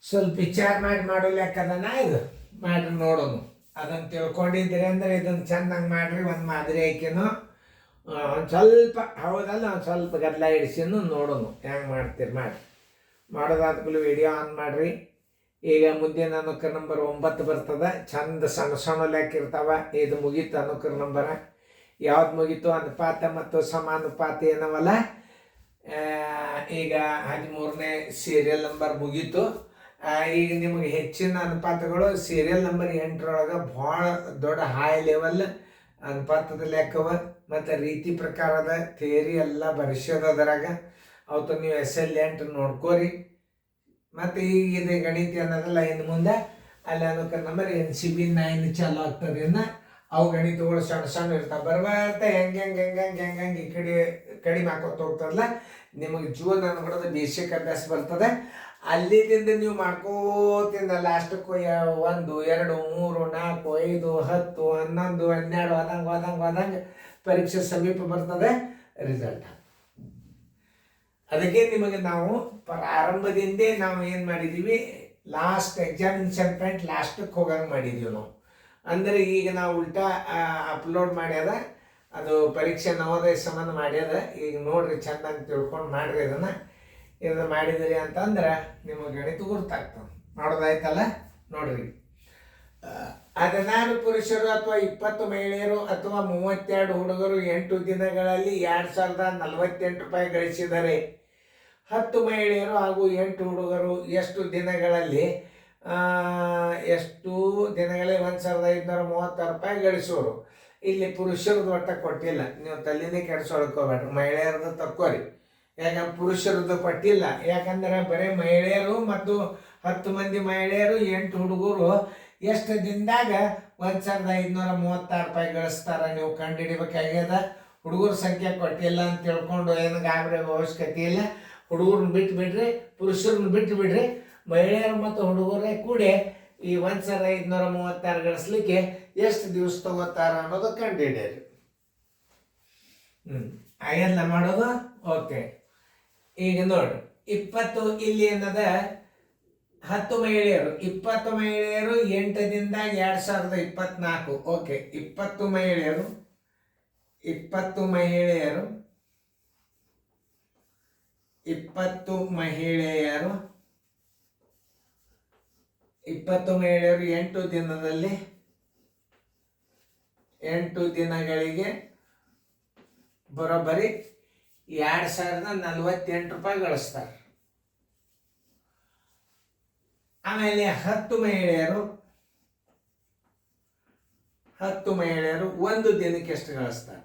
ಸ್ವಲ್ಪ ವಿಚಾರ ಮಾಡೋ ಲೆಕ್ಕದನ ಇದು ಮಾಡ್ರಿ ನೋಡೋನು. ಅದನ್ನು ತಿಳ್ಕೊಂಡಿದ್ದೀರಿ ಅಂದರೆ ಇದನ್ನು ಚೆನ್ನಾಗಿ ಮಾಡ್ರಿ. ಒಂದು ಮಾದರಿ ಆಯ್ಕೆನೋ ಒಂದು ಸ್ವಲ್ಪ ಹೌದಲ್ಲ, ಒಂದು ಸ್ವಲ್ಪ ಗದ್ದಲ ಹಿಡಿಸಿನೂ ನೋಡೋನು ಹೆಂಗೆ ಮಾಡ್ತೀರಿ ಮಾಡಿ. ಮಾಡೋದಾದ್ಮೇಲೆ ವಿಡಿಯೋ ಆನ್ ಮಾಡಿರಿ. ಈಗ ಮುಂದಿನ ಅನುಕ್ರ ನಂಬರ್ 9 ಬರ್ತದೆ. ಚಂದ ಸಣ್ಣ ಸಣ್ಣ ಲೆಕ್ಕ ಇರ್ತಾವೆ. ಇದು ಮುಗೀತು ಅನುಕ್ರ ನಂಬರ. ಯಾವ್ದು ಮುಗೀತು? ಅನುಪಾತ ಮತ್ತು ಸಮಾನುಪಾತ ಏನವಲ್ಲ. ಈಗ 13ನೇ ಸೀರಿಯಲ್ ನಂಬರ್ ಮುಗೀತು. ಈಗ ನಿಮಗೆ ಹೆಚ್ಚಿನ ಅನುಪಾತಗಳು ಸೀರಿಯಲ್ ನಂಬರ್ 8ರೊಳಗೆ ಭಾಳ ದೊಡ್ಡ ಹೈ ಲೆವೆಲ್ ಅನುಪಾತದ ಲೆಕ್ಕವ ಮತ್ತು ರೀತಿ ಪ್ರಕಾರದ ಥಿಯರಿ ಎಲ್ಲ ಬರ್ಸೋದರಾಗ ಅವತ್ತು ನೀವು SL8 ನೋಡ್ಕೋರಿ. ಮತ್ತು ಈಗ ಇದು ಗಣಿತ ಅನ್ನೋದಲ್ಲ, ಇನ್ನು ಮುಂದೆ ಅಲ್ಲಿ ಅನುಕ್ರ ನಂಬರ್ NCB 9 ಚಾಲು ಆಗ್ತದೆ. ಇನ್ನು ಅವು ಗಣಿತಗಳು ಸಣ್ಣ ಸಣ್ಣ ಇರ್ತಾವೆ. ಬರ್ಬರ್ತಾ ಹೆಂಗೆ ಈ ಕಡಿಮೆ ಹಾಕೋತ ಹೋಗ್ತಾರಲ್ಲ, ನಿಮಗೆ ಜೂನ್ ಅನ್ಕೊಡೋದು ಬೇಸಿಕ್ ಅಭ್ಯಾಸ ಬರ್ತದೆ. ಅಲ್ಲಿದಿಂದ ನೀವು ಮಾಡ್ಕೋತಿಂದ ಲಾಸ್ಟಕ್ಕೂ 1 2 3 4 5 10 11 12 ಹೋದಂಗೆ ಪರೀಕ್ಷೆ ಸಮೀಪ ಬರ್ತದೆ, ರಿಸಲ್ಟ್. ಅದಕ್ಕೆ ನಿಮಗೆ ನಾವು ಪ್ರಾರಂಭದಿಂದೇ ನಾವು ಏನು ಮಾಡಿದ್ದೀವಿ, ಲಾಸ್ಟ್ ಎಕ್ಸಾಮಿನೇಷನ್ ಪಾಯಿಂಟ್ ಲಾಸ್ಟಕ್ಕೆ ಹೋಗಂಗೆ ಮಾಡಿದ್ದೀವಿ ನಾವು. ಅಂದರೆ ಈಗ ನಾವು ಉಲ್ಟಾ ಅಪ್ಲೋಡ್ ಮಾಡ್ಯದ, ಅದು ಪರೀಕ್ಷೆ ನವೋದಯ ಸಂಬಂಧ ಮಾಡ್ಯದ. ಈಗ ನೋಡ್ರಿ, ಚೆನ್ನಾಗಿ ತಿಳ್ಕೊಂಡು ಮಾಡ್ರಿ. ಇದನ್ನು ಮಾಡಿದಿರಿ ಅಂತಂದ್ರೆ ನಿಮಗೆ ಗಣಿತ ಗುರ್ತಾಗ್ತದೆ. ಮಾಡೋದಾಯ್ತಲ್ಲ, ನೋಡ್ರಿ. 16 ಪುರುಷರು ಅಥವಾ 20 ಮಹಿಳೆಯರು ಅಥವಾ 32 ಹುಡುಗರು 8 ದಿನಗಳಲ್ಲಿ 2048 ರೂಪಾಯಿ ಗಳಿಸಿದರೆ 10 ಮಹಿಳೆಯರು ಹಾಗೂ 8 ಹುಡುಗರು ಎಷ್ಟು ದಿನಗಳಲ್ಲಿ 1536 ರೂಪಾಯಿ ಗಳಿಸೋರು. ಇಲ್ಲಿ ಪುರುಷರದ್ದು ಒಟ್ಟ ಕೊಟ್ಟಿಲ್ಲ, ನೀವು ತಲೆನೇ ಕೆಡಿಸ್ಕೊಳ್ಕೋಬೇಡ್ರಿ, ಮಹಿಳೆಯರದ್ದು ತಕ್ಕೋರಿ. ಯಾಕಂದ್ರೆ ಪುರುಷರದ್ದು ಕೊಟ್ಟಿಲ್ಲ. ಯಾಕಂದ್ರೆ ಬರೀ ಮಹಿಳೆಯರು ಮತ್ತು 10 ಮಂದಿ ಮಹಿಳೆಯರು 8 ಹುಡುಗರು ಎಷ್ಟು ದಿನದಾಗ 1536 ರೂಪಾಯಿ ಗಳಿಸ್ತಾರ ನೀವು ಕಂಡುಹಿಡಿಬೇಕಾಗ್ಯದ. ಹುಡುಗರ ಸಂಖ್ಯೆ ಕೊಟ್ಟಿಲ್ಲ ಅಂತ ತಿಳ್ಕೊಂಡು ಏನು ಗಾಬರಿ ಅವಶ್ಯಕತೆ ಇಲ್ಲ. ಹುಡುಗರನ್ನ ಬಿಟ್ಟು ಬಿಡ್ರಿ, ಪುರುಷರನ್ನ ಬಿಟ್ಟು ಬಿಡ್ರಿ. ಮಹಿಳೆಯರು ಮತ್ತು ಹುಡುಗರೇ ಕೂಡಿ ಈ 1536 ಗಳಿಸ್ಲಿಕ್ಕೆ ಎಷ್ಟು ದಿವಸ ತಗೋತಾರ ಅನ್ನೋದು ಕಂಡುಹಿಡಿಯಿರಿ. ಹಾಗೆಲ್ಲ ಮಾಡೋದು. ಓಕೆ, ಈಗ ನೋಡಿ 20 ಇಲ್ಲಿ ಏನದ 10 ಮಹಿಳೆಯರು 20 ಮಹಿಳೆಯರು 8 ದಿನದಾಗ 2024. ಓಕೆ, 20 ಮಹಿಳೆಯರು 20 ಮಹಿಳೆಯರು 8 ದಿನದಲ್ಲಿ 8 ದಿನಗಳಿಗೆ ಬರೋಬ್ಬರಿ 2048 ರೂಪಾಯಿ ಗಳಿಸ್ತಾರೆ. ಆಮೇಲೆ 10 ಮಹಿಳೆಯರು ಒಂದು ದಿನಕ್ಕೆ ಎಷ್ಟು ಗಳಿಸ್ತಾರೆ,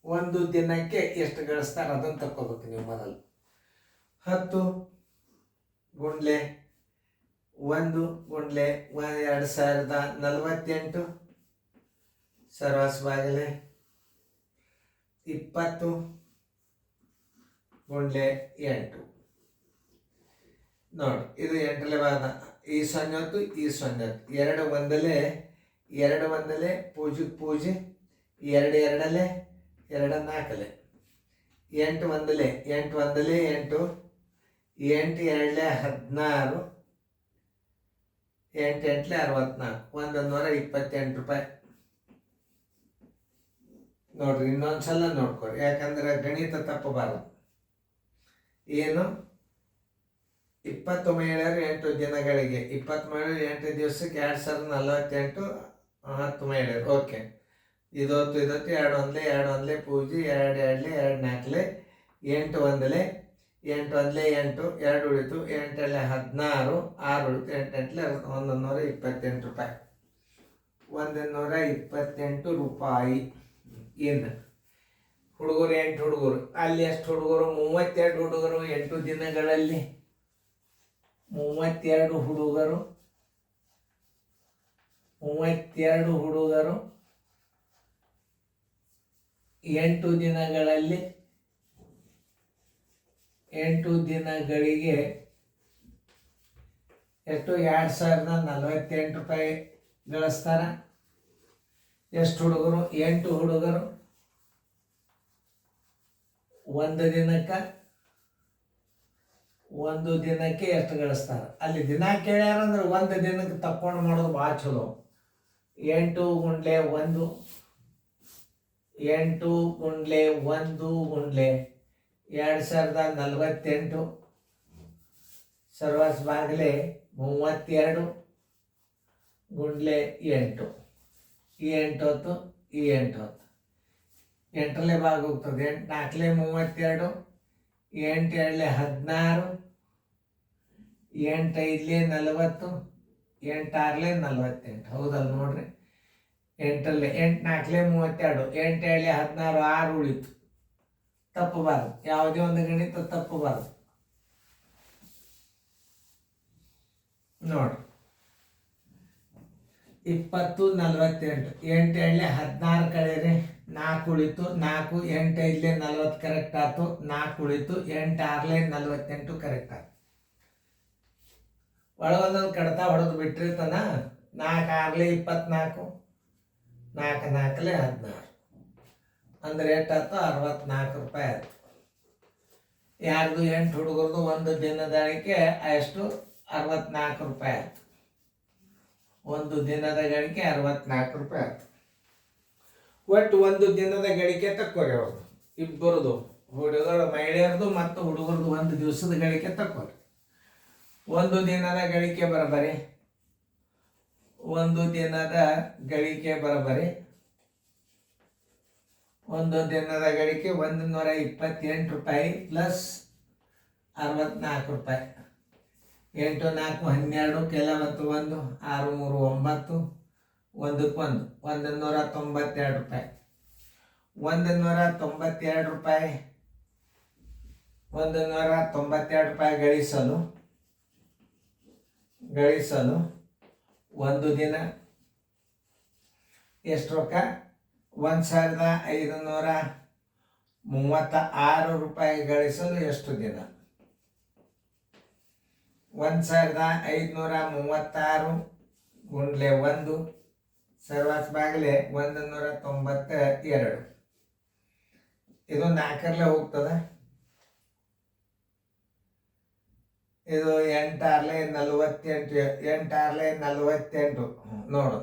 ಒಂದು ದಿನಕ್ಕೆ ಎಷ್ಟು ಗಳಿಸ್ತಾರೆ ಅದನ್ನು ತಕ್ಕೋಬೇಕು ನೀವು ಮೊದಲು. 10 ಗುಂಡ್ಲೆ 1 ಗುಂಡ್ಲೆ 2048 ಸರ್ವಾಸ್ ಬಾಗಿಲೆ 20 ಗುಂಡ್ಲೆ 8. ನೋಡಿ, ಇದು 8ಲೆ ಬಾದ. ಈ 0 ಈ 0 2 ಒಂದಲೆ ಪೂಜೆಗೆ ಪೂಜೆ 2 2 2 4 8 ಒಂದಲೆ 8 8 2 16 8 64 128 ರೂಪಾಯಿ. ನೋಡ್ರಿ, ಇನ್ನೊಂದ್ಸಲ ನೋಡ್ಕೊರಿ, ಯಾಕಂದ್ರೆ ಗಣಿತ ತಪ್ಪಬಾರದು. ಏನು 20 ಮಹಿಳೆಯರು 8 ದಿನಗಳಿಗೆ 20 ಮಹಿಳೆಯರು 8 ದಿವಸಕ್ಕೆ 2048 10 ಮಹಿಳೆಯರು. ಓಕೆ, ಇದೊತ್ತು 2 ಒಂದಲೆ ಪೂಜೆ 2 2 4 8 ಒಂದಲೆ 8 8 2 ಉಳಿತು 8 16 6 ಉಳಿತು 8 128 ರೂಪಾಯಿ. 128 ರೂಪಾಯಿ. ಇನ್ನು ಹುಡುಗರು 8 ಹುಡುಗರು, ಅಲ್ಲಿ ಎಷ್ಟು ಹುಡುಗರು 32 ಹುಡುಗರು 8 ದಿನಗಳಲ್ಲಿ 32 ಹುಡುಗರು 8 ದಿನಗಳಲ್ಲಿ 8 ದಿನಗಳಿಗೆ ಎಷ್ಟು 2048 ರೂಪಾಯಿ ಗಳಿಸ್ತಾರ. ಎಷ್ಟು ಹುಡುಗರು 8 ಹುಡುಗರು ಒಂದು ದಿನಕ್ಕೆ ಒಂದು ದಿನಕ್ಕೆ ಎಷ್ಟು ಗಳಿಸ್ತಾರೆ ಅಲ್ಲಿ ದಿನ ಕೇಳ್ಯಾರಂದ್ರೆ ಒಂದು ದಿನಕ್ಕೆ ತಕ್ಕೊಂಡು ಮಾಡೋದು ಭಾಳ ಚಲೋ. 8 ಗುಂಡ್ಲೆ 1 8 ಗುಂಡ್ಲೆ 1 ಗುಂಡ್ಲೆ 2048 ಸರ್ವಸ್ ಬಾಗಿಲೆ 32 ಗುಂಡ್ಲೆ 8 ಈ 8 ಹೊತ್ತು ಈ 8 ಹೊತ್ತು 8ರಲ್ಲೇ ಭಾಗ ಹೋಗ್ತದೆ. 8 4 32 8 2 16 8 5 40 8 6 48 ಹೌದಲ್ಲ ನೋಡ್ರಿ. 8ರಲ್ಲಿ 8 4 32 8 2 16 6 ಉಳಿತು. ತಪ್ಪಬಾರ್ದು, ಯಾವುದೇ ಒಂದು ಗಣಿತ ತಪ್ಪಬಾರ್ದು ನೋಡ್ರಿ. 20 48 8 2 16 ಕಳೆಯಿರಿ 4 ಉಳಿತು. 4 8 5 40 ಕರೆಕ್ಟ್ ಆಯ್ತು. 4 ಉಳಿತು. 8 6 48 ಕರೆಕ್ಟ್ ಆಯ್ತು. ಒಳಗೊಂದೊಂದು ಕಡತ ಹೊಡೆದು ಬಿಟ್ಟಿರ್ತಾನ. 4 6 24 4 4 16 ಅಂದ್ರೆ ಎಷ್ಟಾಯ್ತು? 64 ರೂಪಾಯಿ ಆಯ್ತು. ಯಾರ್ದು 8 ಹುಡುಗರದು ಒಂದು ದಿನದ ಗಳಿಕೆ ಎಷ್ಟು? 64 ರೂಪಾಯಿ ಆಯ್ತು. ಒಂದು ದಿನದ ಗಳಿಕೆ 64 ರೂಪಾಯಿ ಆಯ್ತು. ಒಟ್ಟು ಒಂದು ದಿನದ ಗಳಿಕೆ ತಕ್ಕೋರಿ ಅವ್ರದ್ದು ಇಬ್ಬರದು, ಹುಡುಗರು ಮಹಿಳೆಯರದು ಮತ್ತು ಹುಡುಗರದು ಒಂದು ದಿವಸದ ಗಳಿಕೆ ತಕ್ಕೋರಿ. ಒಂದು ದಿನದ ಗಳಿಕೆ ಬರಬರಿ, ಒಂದು ದಿನದ ಗಳಿಕೆ ಬರಬರಿ, ಒಂದು ದಿನದ ಗಳಿಕೆ 128 ರೂಪಾಯಿ ಪ್ಲಸ್ 64 ರೂಪಾಯಿ. 8 4 12 ಕೆಲ ಮತ್ತು 1 6 3 9 ಒಂದಕ್ಕೆ 1 192 ರೂಪಾಯಿ. 192 ರೂಪಾಯಿ 192 ರೂಪಾಯಿ ಗಳಿಸಲು ಒಂದು ದಿನ ಎಷ್ಟು ರೊಕ್ಕ? 1536 ರೂಪಾಯಿ ಗಳಿಸಲು ಎಷ್ಟು ದಿನ? 1536 ಗುಂಡ್ಲೆ 1 ಸರ್ವಾಸ್ ಬಾಗಿಲೆ 192. ಇದು 4ರಲ್ಲೇ ಹೋಗ್ತದೆ. ಇದು 8 6 48 8 6 48 ನೋಡು.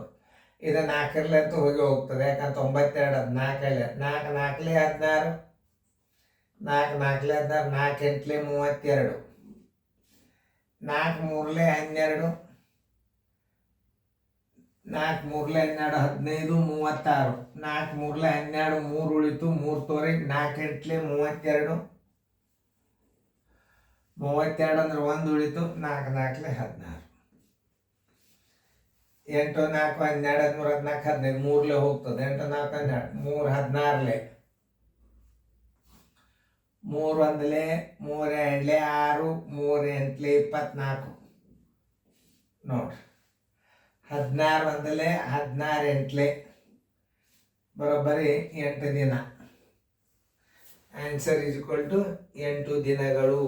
ಇದು 4ರಲ್ಲೇ ಅಂತೂ ಹೋಗ್ತದೆ. ಯಾಕಂದ್ರೆ 92 4 4 4 16 4 4 16 4 8 32 4 3 12 4 3 12 15 36 4 3 12 3 ಉಳಿತು. 3 ತೋರಿ 4 8 32 32 ಅಂದ್ರೆ 1 ಉಳಿತು. 4 4 16 8 4 12 13 14 15 3 ಹೋಗ್ತದೆ. 8 4 12 3 16 3 1 3 2 6 3 8 24 ನೋಡ್ರಿ. 16 1 16 8 ಬರೋಬ್ಬರಿ 8 ದಿನ. ಆನ್ಸರ್ ಈಸ್ ಈಕ್ವಲ್ ಟು 8 ದಿನಗಳು.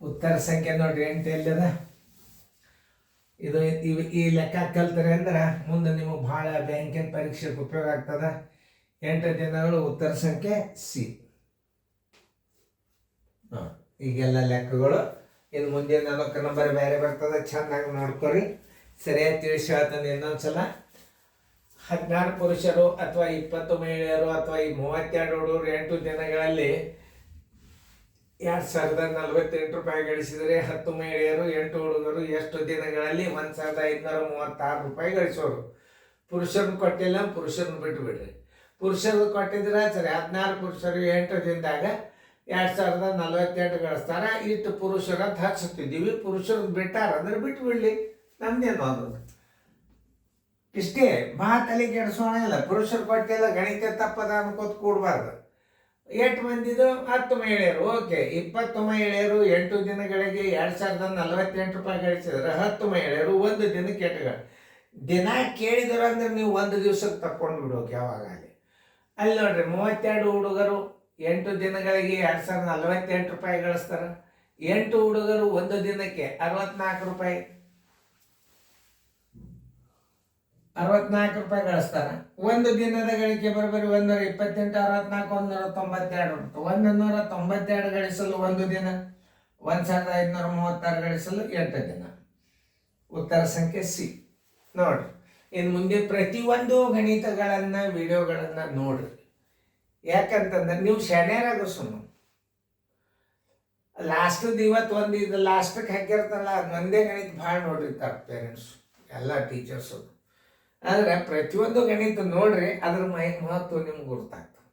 ಉತ್ತರ ಸಂಖ್ಯೆ ನೋಡ್ರಿ 8 ಎಲ್ಲಿದ. ಇದು ಈ ಲೆಕ್ಕ ಕಲ್ತಾರೆ ಅಂದ್ರೆ ಮುಂದೆ ನಿಮಗೆ ಭಾಳ ಬ್ಯಾಂಕಿನ ಪರೀಕ್ಷೆಗೆ ಉಪಯೋಗ ಆಗ್ತದೆ. 8 ದಿನಗಳು ಉತ್ತರ ಸಂಖ್ಯೆ ಸಿ. ಈಗೆಲ್ಲ ಲೆಕ್ಕಗಳು. ಇನ್ನು ಮುಂದೆ ನಾಲ್ಕು ನಂಬರ್ ಬೇರೆ ಬರ್ತದೆ, ಚೆನ್ನಾಗಿ ನೋಡ್ಕೊರಿ. ಸರಿಯಾಗಿ ತಿಳಿಸಿ ಹೇಳ್ತಾನೆ ಇನ್ನೊಂದ್ಸಲ. 16 ಪುರುಷರು ಅಥವಾ 20 ಮಹಿಳೆಯರು ಅಥವಾ ಈ 32 ಹುಡುಗರು 8 ದಿನಗಳಲ್ಲಿ 2048 ರೂಪಾಯಿ ಗಳಿಸಿದರೆ 10 ಮಹಿಳೆಯರು 8 ಹುಡುಗರು ಎಷ್ಟು ದಿನಗಳಲ್ಲಿ 1536 ರೂಪಾಯಿ ಗಳಿಸೋರು. ಪುರುಷರನ್ನು ಕೊಟ್ಟಿಲ್ಲ, ಪುರುಷರನ್ನು ಬಿಟ್ಟು ಬಿಡ್ರಿ. ಪುರುಷರು ಕೊಟ್ಟಿದ್ರೆ ಸರಿ. 16 ಪುರುಷರು 8 ದಿನದಾಗ 2048 ಗಳಿಸ್ತಾರೆ. ಇಷ್ಟು ಪುರುಷರು ಅಂತ ಹಚ್ತಿದ್ದೀವಿ. ಪುರುಷರನ್ನು ಬಿಟ್ಟಾರ ಅಂದ್ರೆ ಬಿಟ್ಟು ಬಿಡಲಿ, ನಮ್ದೇನು ಅನ್ನೋದು ಇಷ್ಟೇ. ಮಾತಲ್ಲಿ ಕೆಡಿಸೋಣ ಇಲ್ಲ. ಪುರುಷರು ಕೊಟ್ಟಿಲ್ಲ ಗಣಿತ ತಪ್ಪದ ಅನ್ಕೋತ ಕೂಡಬಾರ್ದು. 8 ಮಂದಿದು 10 ಮಹಿಳೆಯರು. ಓಕೆ, 20 ಮಹಿಳೆಯರು 8 ದಿನಗಳಿಗೆ 2048 ರೂಪಾಯಿ ಗಳಿಸಿದ್ರೆ 10 ಮಹಿಳೆಯರು ಒಂದು ದಿನಕ್ಕೆ ಎಟ್ಟುಗಳು. ದಿನ ಕೇಳಿದ್ರು ಅಂದ್ರೆ ನೀವು ಒಂದು ದಿವ್ಸಕ್ಕೆ ತಕ್ಕೊಂಡು ಬಿಡೋಕೆ ಯಾವಾಗಲಿ. ಅಲ್ಲಿ ನೋಡ್ರಿ 32 ಹುಡುಗರು 8 ದಿನಗಳಿಗೆ 2048 ರೂಪಾಯಿ ಗಳಿಸ್ತಾರೆ. 8 ಹುಡುಗರು ಒಂದು ದಿನಕ್ಕೆ 64 ರೂಪಾಯಿ. ರೂಪಾಯಿ ಗಳಿಸ್ತಾರ. ಒಂದು ದಿನದ ಗಳಿಕೆ ಬರೋಬ್ಬರಿ 128, 64, 192 192 ಗಳಿಸಲು ಒಂದು ದಿನ, 1536 ಗಳಿಸಲು 8 ದಿನ. ಉತ್ತರ ಸಂಖ್ಯೆ ಸಿ. ನೋಡ್ರಿ, ಇನ್ನು ಮುಂದೆ ಪ್ರತಿಯೊಂದು ಗಣಿತಗಳನ್ನು ವಿಡಿಯೋಗಳನ್ನು ನೋಡ್ರಿ. ಯಾಕಂತಂದ್ರೆ ನೀವು ಶಾಣ್ಯರಾಗ ಸುಮ್ಮನೆ ಲಾಸ್ಟದ್ದು ಇವತ್ತು ಒಂದು ಇದು ಲಾಸ್ಟಕ್ಕೆ ಹಾಕಿರ್ತಾರಲ್ಲ, ಅದು ಒಂದೇ ಗಣಿತ ಭಾಳ ನೋಡಿರ್ತಾರೆ ಪೇರೆಂಟ್ಸು, ಎಲ್ಲ ಟೀಚರ್ಸು. ಆದರೆ ಪ್ರತಿಯೊಂದು ಗಣಿತ ನೋಡ್ರಿ, ಅದ್ರ ಮಹತ್ವ ನಿಮ್ಗೆ ಗೊತ್ತಾಗ್ತದೆ.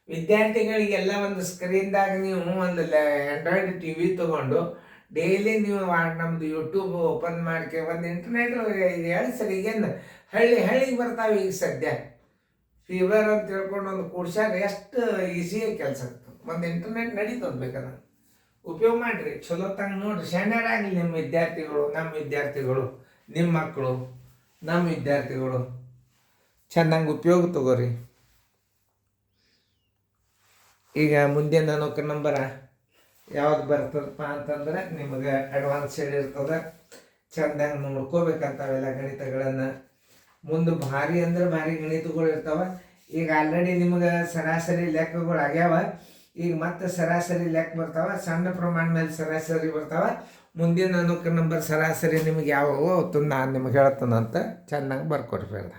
ವಿದ್ಯಾರ್ಥಿಗಳಿಗೆಲ್ಲ ಒಂದು ಸ್ಕ್ರೀನ್ದಾಗ ನೀವು ಒಂದು ಆ್ಯಂಡ್ರಾಯ್ಡ್ TV ತೊಗೊಂಡು ಡೈಲಿ ನೀವು ನಮ್ಮದು ಯೂಟ್ಯೂಬ್ ಓಪನ್ ಮಾಡ್ಕೆ ಒಂದು ಇಂಟರ್ನೆಟ್ ಹೇಳಿ ಸರ್. ಈಗೇನು ಹಳ್ಳಿಗೆ ಬರ್ತಾವೆ ಈಗ ಸದ್ಯ. ಫೀವರ್ ಅಂತ ತಿಳ್ಕೊಂಡು ಒಂದು ಕೂಡ್ಸ್ಯಾರ ಎಷ್ಟು ಈಸಿಯಾಗಿ ಕೆಲಸ ಆಗ್ತದೆ. ಒಂದು ಇಂಟರ್ನೆಟ್ ನಡೀತದೆ, ಬೇಕಾದ್ರೆ ಉಪಯೋಗ ಮಾಡಿರಿ, ಚಲೋ ತಂಗ ನೋಡ್ರಿ. ಶಾಣ್ಯರಾಗಲಿ ನಿಮ್ಮ ವಿದ್ಯಾರ್ಥಿಗಳು, ನಮ್ಮ ವಿದ್ಯಾರ್ಥಿಗಳು, ನಿಮ್ಮ ಮಕ್ಕಳು, ನಮ್ಮ ವಿದ್ಯಾರ್ಥಿಗಳು ಚೆನ್ನಾಗಿ ಉಪಯೋಗ ತಗೋರಿ. ಈಗ ಮುಂದೆ ನೌಕರಿ ನಂಬರ ಯಾವ್ದು ಬರ್ತದಪ್ಪ ಅಂತಂದ್ರೆ ನಿಮಗೆ ಅಡ್ವಾನ್ಸ್ ಹೇಳಿರ್ತದೆ. ಚೆಂದಾಗಿ ನೋಡ್ಕೋಬೇಕಂತಾವೆಲ್ಲ ಗಣಿತಗಳನ್ನು. ಮುಂದೆ ಭಾರಿ ಅಂದ್ರೆ ಭಾರಿ ಗಣಿತಗಳು ಇರ್ತಾವೆ. ಈಗ ಆಲ್ರೆಡಿ ನಿಮಗೆ ಸರಾಸರಿ ಲೆಕ್ಕಗಳು ಆಗ್ಯಾವ. ಈಗ ಮತ್ತೆ ಸರಾಸರಿ ಲೆಕ್ಕ ಬರ್ತಾವೆ, ಸಣ್ಣ ಪ್ರಮಾಣ ಮೇಲೆ ಸರಾಸರಿ ಬರ್ತಾವೆ. ಮುಂದಿನ ನೌಕರಿ ನಂಬರ್ ಸರಾಸರಿ ನಿಮಗೆ ಯಾವೋ ಅವತ್ತು ನಾನು ನಿಮ್ಗೆ ಹೇಳ್ತಾನಂತ ಚೆನ್ನಾಗಿ ಬರ್ಕೊಡ್ಬೇಡ.